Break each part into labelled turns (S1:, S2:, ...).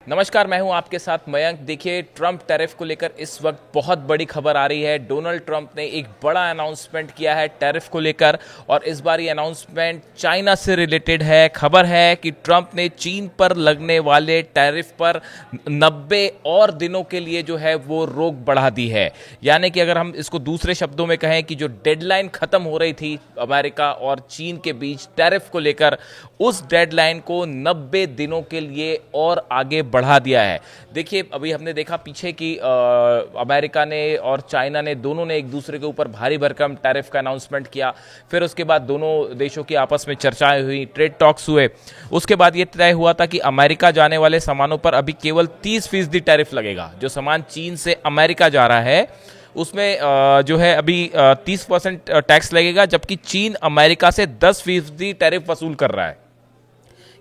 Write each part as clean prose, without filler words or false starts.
S1: नमस्कार, मैं हूं आपके साथ मयंक। देखिए, ट्रंप टैरिफ को लेकर इस वक्त बहुत बड़ी खबर आ रही है। डोनाल्ड ट्रंप ने एक बड़ा अनाउंसमेंट किया है टैरिफ को लेकर, और इस बार ये अनाउंसमेंट चाइना से रिलेटेड है। खबर है कि ट्रंप ने चीन पर लगने वाले टैरिफ पर 90 और दिनों के लिए जो है वो रोक बढ़ा दी है। यानी कि अगर हम इसको दूसरे शब्दों में कहें कि जो डेडलाइन खत्म हो रही थी अमेरिका और चीन के बीच टैरिफ को लेकर, उस डेडलाइन को 90 दिनों के लिए और आगे बढ़ा दिया है। देखिए, अभी हमने देखा पीछे कि अमेरिका ने और चाइना ने दोनों ने एक दूसरे के ऊपर भारी भरकम टैरिफ का अनाउंसमेंट किया। फिर उसके बाद दोनों देशों की आपस में चर्चाएं हुई, ट्रेड टॉक्स हुए। उसके बाद यह तय हुआ था कि अमेरिका जाने वाले सामानों पर अभी केवल 30% टैरिफ लगेगा। जो सामान चीन से अमेरिका जा रहा है उसमें जो है अभी 30% टैक्स लगेगा, जबकि चीन अमेरिका से 10% टैरिफ वसूल कर रहा है।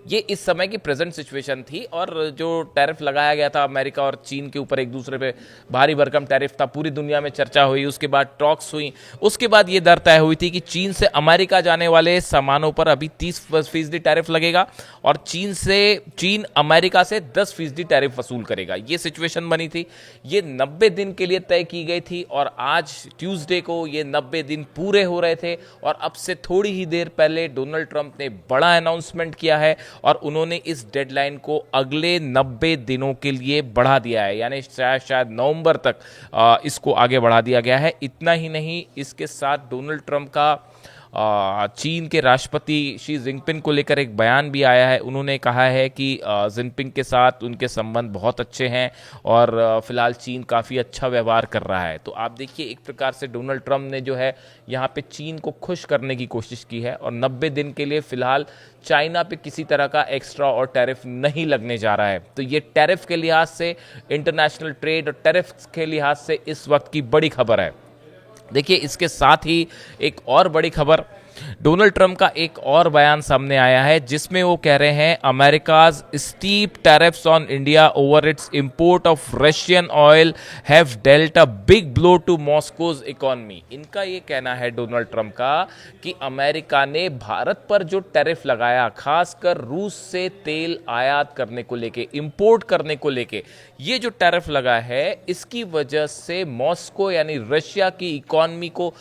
S1: ये इस समय की प्रेजेंट सिचुएशन थी, और जो टैरिफ लगाया गया था अमेरिका और चीन के ऊपर एक दूसरे पे भारी भरकम टैरिफ था, पूरी दुनिया में चर्चा हुई। उसके बाद टॉक्स हुई। उसके बाद ये दर तय हुई थी कि चीन से अमेरिका जाने वाले सामानों पर अभी 30% टैरिफ लगेगा, और चीन अमेरिका से 10% टैरिफ वसूल करेगा। ये सिचुएशन बनी थी। ये 90 दिन के लिए तय की गई थी, और आज ट्यूसडे को ये 90 दिन पूरे हो रहे थे। और अब से थोड़ी ही देर पहले डोनाल्ड ट्रंप ने बड़ा अनाउंसमेंट किया है, और उन्होंने इस डेडलाइन को अगले 90 दिनों के लिए बढ़ा दिया है। यानी शायद नवंबर तक इसको आगे बढ़ा दिया गया है। इतना ही नहीं, इसके साथ डोनाल्ड ट्रंप का चीन के राष्ट्रपति शी जिनपिंग को लेकर एक बयान भी आया है। उन्होंने कहा है कि जिनपिंग के साथ उनके संबंध बहुत अच्छे हैं, और फिलहाल चीन काफ़ी अच्छा व्यवहार कर रहा है। तो आप देखिए, एक प्रकार से डोनाल्ड ट्रंप ने जो है यहाँ पे चीन को खुश करने की कोशिश की है, और 90 दिन के लिए फिलहाल चाइना पे किसी तरह का एक्स्ट्रा और टैरिफ नहीं लगने जा रहा है। तो ये टैरिफ के लिहाज से, इंटरनेशनल ट्रेड और टैरिफ के लिहाज से इस वक्त की बड़ी खबर है। देखिए, इसके साथ ही एक और बड़ी खबर, डोनाल्ड ट्रंप का एक और बयान सामने आया है, जिसमें वो कह रहे हैं America's steep tariffs on India over its import of Russian oil have dealt a big blow to Moscow's economy. इनका ये कहना है डोनाल्ड ट्रंप का कि अमेरिका ने भारत पर जो टैरिफ लगाया, खासकर रूस से तेल आयात करने को लेके, इंपोर्ट करने को लेके, ये जो टैरिफ लगा है, इसकी वजह से मॉस्को यानी रशिया की इकोनॉमी को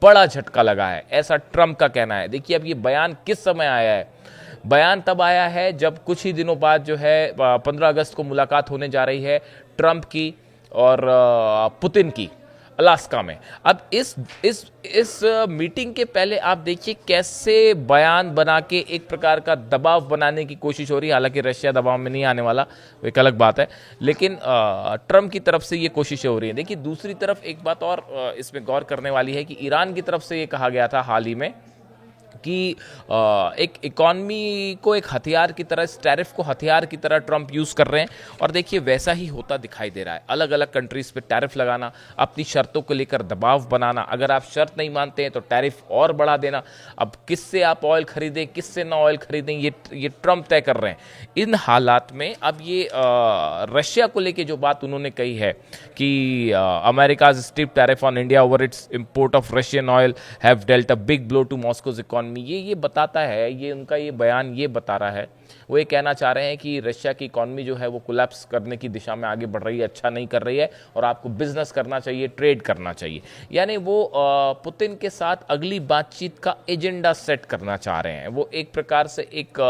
S1: बड़ा झटका लगा है, ऐसा ट्रंप का कहना है। देखिए, अब ये बयान किस समय आया है? बयान तब आया है जब कुछ ही दिनों बाद जो है 15 अगस्त को मुलाकात होने जा रही है ट्रंप की और पुतिन की, अलास्का में। अब इस मीटिंग के पहले आप देखिए कैसे बयान बना के एक प्रकार का दबाव बनाने की कोशिश हो रही है। हालांकि रशिया दबाव में नहीं आने वाला, वो एक अलग बात है, लेकिन ट्रंप की तरफ से ये कोशिशें हो रही हैं। देखिए, दूसरी तरफ एक बात और इसमें गौर करने वाली है कि ईरान की तरफ से ये कहा गया था हाल ही में कि एक इकॉनमी को एक हथियार की तरह, इस टैरिफ को हथियार की तरह ट्रंप यूज़ कर रहे हैं। और देखिए, वैसा ही होता दिखाई दे रहा है। अलग अलग कंट्रीज़ पे टैरिफ लगाना, अपनी शर्तों को लेकर दबाव बनाना, अगर आप शर्त नहीं मानते हैं तो टैरिफ और बढ़ा देना। अब किससे आप ऑयल खरीदें, किससे ना ऑयल खरीदें, ये ट्रंप तय कर रहे हैं। इन हालात में अब ये रशिया को लेकर जो बात उन्होंने कही है कि America steep tariff on India over its import of Russian oil have dealt a big blow to Moscow's economy, ये बताता है, ये उनका ये बयान ये बता रहा है, वो ये कहना चाह रहे हैं कि रशिया की इकोनॉमी जो है वो कोलैप्स करने की दिशा में आगे बढ़ रही है, अच्छा नहीं कर रही है, और आपको बिजनेस करना चाहिए, ट्रेड करना चाहिए। यानी वो पुतिन के साथ अगली बातचीत का एजेंडा सेट करना चाह रहे हैं। वो एक प्रकार से एक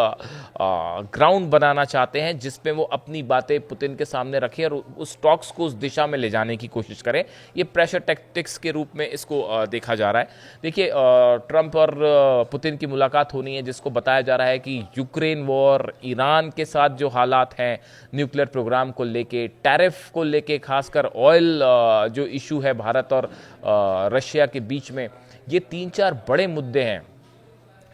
S1: ग्राउंड बनाना चाहते हैं जिसपे वो अपनी बातें पुतिन के सामने रखें और उस टॉक्स को उस दिशा में ले जाने की कोशिश करें। ये प्रेशर टैक्टिक्स के रूप में इसको देखा जा रहा है। देखिए, ट्रंप और पुतिन की मुलाकात होनी है, जिसको बताया जा रहा है कि यूक्रेन वॉर, ईरान के साथ जो हालात हैं, न्यूक्लियर प्रोग्राम को लेके, टैरिफ को लेके, खासकर ऑयल जो इशू है भारत और रशिया के बीच में, ये 3-4 बड़े मुद्दे हैं।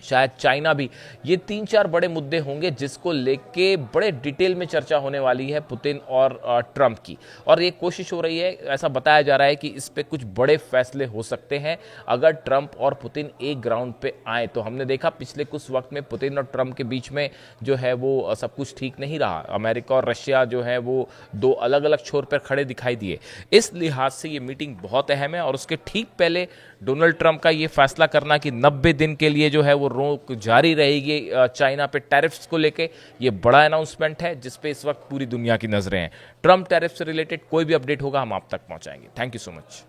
S1: शायद चाइना भी, ये 3-4 बड़े मुद्दे होंगे जिसको लेके बड़े डिटेल में चर्चा होने वाली है पुतिन और ट्रंप की। और ये कोशिश हो रही है, ऐसा बताया जा रहा है कि इस पे कुछ बड़े फैसले हो सकते हैं अगर ट्रंप और पुतिन एक ग्राउंड पे आए। तो हमने देखा पिछले कुछ वक्त में पुतिन और ट्रंप के बीच में जो है वो सब कुछ ठीक नहीं रहा। अमेरिका और रशिया जो है वो दो अलग अलग छोर पर खड़े दिखाई दिए। इस लिहाज से ये मीटिंग बहुत अहम है, और उसके ठीक पहले डोनाल्ड ट्रंप का ये फैसला करना कि 90 दिन के लिए जो है वो रोक जारी रहेगी चाइना पे टैरिफ्स को लेके। ये बड़ा अनाउंसमेंट है जिस पे इस वक्त पूरी दुनिया की नजरें हैं। ट्रम्प टैरिफ से रिलेटेड कोई भी अपडेट होगा हम आप तक पहुंचाएंगे। Thank you so much.